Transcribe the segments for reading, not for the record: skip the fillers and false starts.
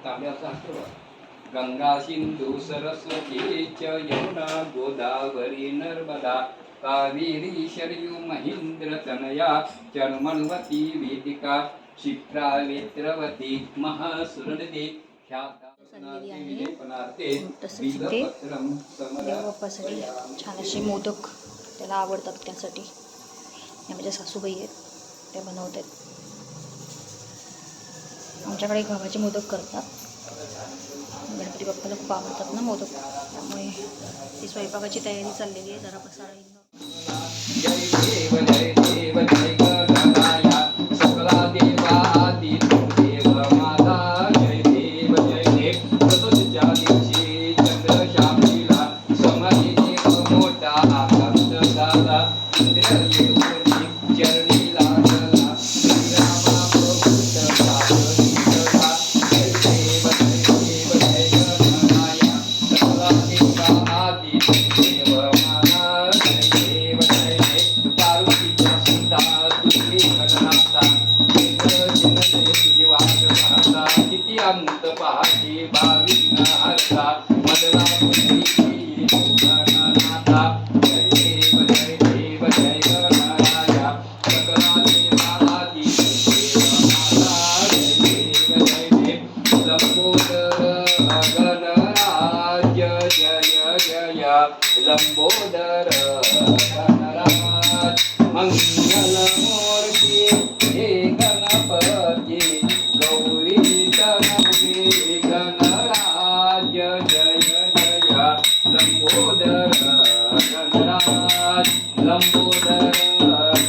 तांब्याचा आठवडा. गंगा सिंधू सरस्वती च यमुना गोदावरी नर्मदा कावेरी शरयू महेंद्र तनया चर्मणवती वेदिका क्षिप्रा नेत्रवती महासुरनदी देवबाप्पासाठी छान असे मोदक त्याला आवडतात, त्यासाठी या माझ्या सासूबाई आहेत, त्या बनवत आहेत. आमच्याकडे गव्हाचे मोदक करतात. गणपती बाप्पाला खूप आवडतात ना मोदक, त्यामुळे ती स्वयंपाकाची तयारी चाललेली आहे. जरा पसारा अंत पाठी भाविनाथा मदला पुत्री गणनाथा जय देव जय देव जय गणराया सकला देवादी देवमाता जय देव जय देव लंबोदर गणराज जय जय लंबोदर गणराज मंगलमूर्ती हे गणपती गौरी गणराज जय जय लंबोदर गणराज लंबोदर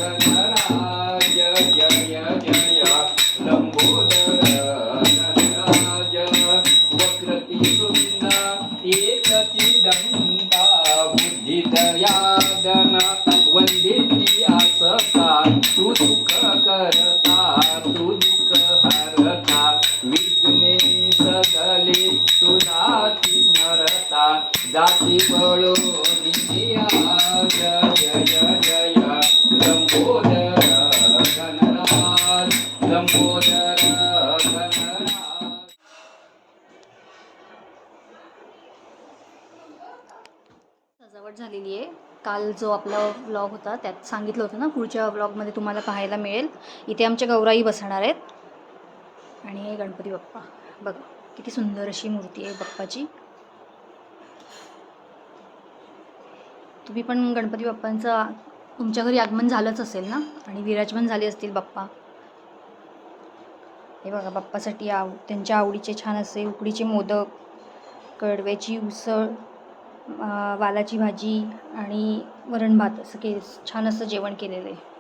गणराज जय जय लंबोदर गणराज वक्रती सुंदा एकची दंता बुद्धिदयादन वंदिती आसता तू दुःख करता तू दुःख हरता विघ्ने सगले तुझाची स्मरता जाती पळून जय जय जय लंबोदर गणराज लंबोदर गणराज. सजावट झालेली आहे. काल जो आपला व्लॉग होता त्यात सांगितलं होतं ना, पुढच्या व्लॉगमध्ये तुम्हाला पाहायला मिळेल. इथे आमच्या गौराई बसणार आहेत आणि गणपती बाप्पा बघा किती सुंदर अशी मूर्ती आहे बाप्पाची. तुम्ही पण गणपती बाप्पांचं तुमच्या घरी आगमन झालंच असेल ना, आणि विराजमान झाले असतील बाप्पा. हे बघा बाप्पासाठी त्यांच्या आवडीचे छान असे उकडीचे मोदक, कडव्याची उसळ, वालाची भाजी आणि वरण भात असं छान असं जेवण केलेलं आहे.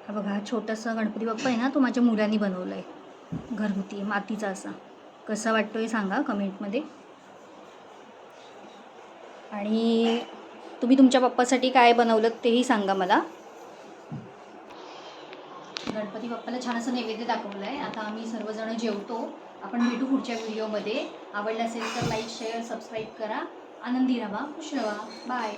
हा बघा, हा छोटासा गणपती बाप्पा आहे ना, तो माझ्या मुलांनी बनवला आहे, घरगुती मातीचा असा. कसा वाटतोय सांगा कमेंटमध्ये. आणि तुम्ही तुमच्या बाप्पासाठी काय बनवलं तेही सांगा मला. गणपती बाप्पाला छान असं नैवेद्य दाखवलं आहे. आता आम्ही सर्वजण जेवतो. आपण भेटू पुढच्या व्हिडिओमध्ये. आवडलं असेल तर लाईक शेअर सबस्क्राईब करा. आनंदी राहा, खुश राहा. बाय.